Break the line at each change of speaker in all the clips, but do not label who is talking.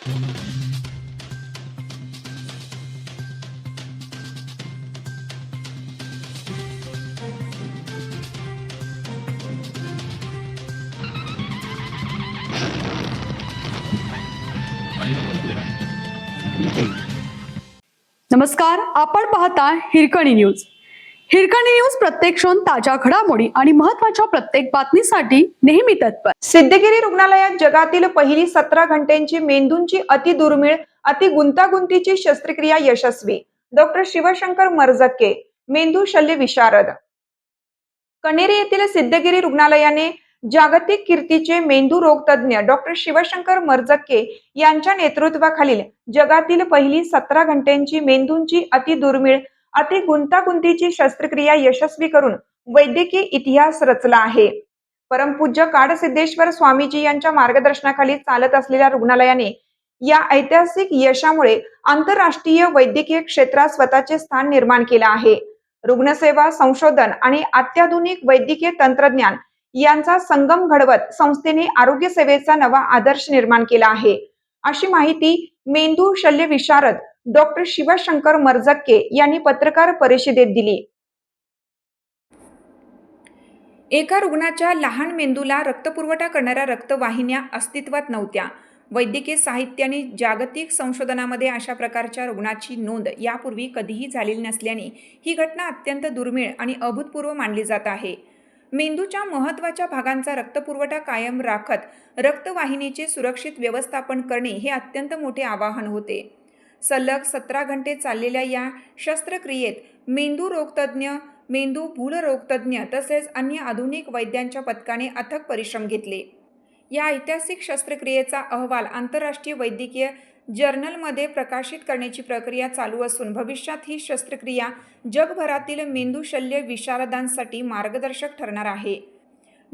नमस्कार, आपण पाहता हिरकणी न्यूज. हिरकणी न्यूज प्रत्येक क्षण ताज्या घडामोडी आणि महत्त्वाच्या प्रत्येक बातमीसाठी नेहमी तत्पर.
सिद्धगिरी रुग्णालयात जगातील पहिली 17 घंट्यांची मेंदूंची अति दुर्मिळ अति गुंतागुंतीची शस्त्रक्रिया यशस्वी. डॉक्टर शिवशंकर मरजक्के, मेंदू शल्य विशारद. कणेरी येथील सिद्धगिरी रुग्णालयाने जागतिक कीर्तीचे मेंदू रोग तज्ञ डॉक्टर शिवशंकर मरजक्के यांच्या नेतृत्वाखालील जगातील पहिली 17 घंट्यांची मेंदूंची अति दुर्मिळ अति गुंतागुंतीची शस्त्रक्रिया यशस्वी करून वैद्यकीय इतिहास रचला आहे. परमपूज्य काडसिद्धेश्वर स्वामीजी यांच्या मार्गदर्शनाखाली चालत असलेल्या रुग्णालयाने या ऐतिहासिक यशामुळे आंतरराष्ट्रीय वैद्यकीय क्षेत्रात स्वतःचे स्थान निर्माण केले आहे. रुग्णसेवा, संशोधन आणि अत्याधुनिक वैद्यकीय तंत्रज्ञान यांचा संगम घडवत संस्थेने आरोग्य सेवेचा नवा आदर्श निर्माण केला आहे, अशी माहिती मेंदू शल्य विशारद डॉक्टर शिवशंकर मरजक्के यांनी पत्रकार परिषदेत दिली. एका रुग्णाच्या लहान मेंदूला रक्तपुरवठा करणाऱ्या रक्तवाहिन्या अस्तित्वात नव्हत्या. वैद्यकीय साहित्य आणि जागतिक संशोधनामध्ये अशा प्रकारच्या रुग्णाची नोंद यापूर्वी कधीही झालेली नसल्याने ही घटना अत्यंत दुर्मिळ आणि अभूतपूर्व मानली जात आहे. मेंदूच्या महत्त्वाच्या भागांचा रक्तपुरवठा कायम राखत रक्तवाहिनीचे सुरक्षित व्यवस्थापन करणे हे अत्यंत मोठे आवाहन होते. सलग 17 घंटे चाललेल्या या शस्त्रक्रियेत मेंदू रोगतज्ञ, मेंदू भूलरोगतज्ञ तसेच अन्य आधुनिक वैद्यांच्या पथकाने अथक परिश्रम घेतले. या ऐतिहासिक शस्त्रक्रियेचा अहवाल आंतरराष्ट्रीय वैद्यकीय जर्नलमध्ये प्रकाशित करण्याची प्रक्रिया चालू असून भविष्यात ही शस्त्रक्रिया जगभरातील मेंदू शल्य विशारदांसाठी मार्गदर्शक ठरणार आहे.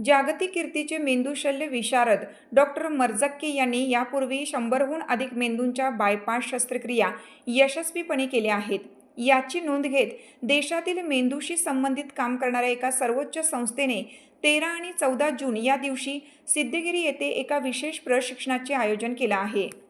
जागतिक कीर्तीचे मेंदू शल्य विशारद डॉक्टर मरजक्के यांनी यापूर्वी 100हून अधिक मेंदूंच्या बायपास शस्त्रक्रिया यशस्वीपणे केल्या आहेत. याची नोंद घेत देशातील मेंदूशी संबंधित काम करणाऱ्या एका सर्वोच्च संस्थेने 13 आणि 14 जून या दिवशी सिद्धगिरी येथे एका विशेष प्रशिक्षणाचे आयोजन केले आहे.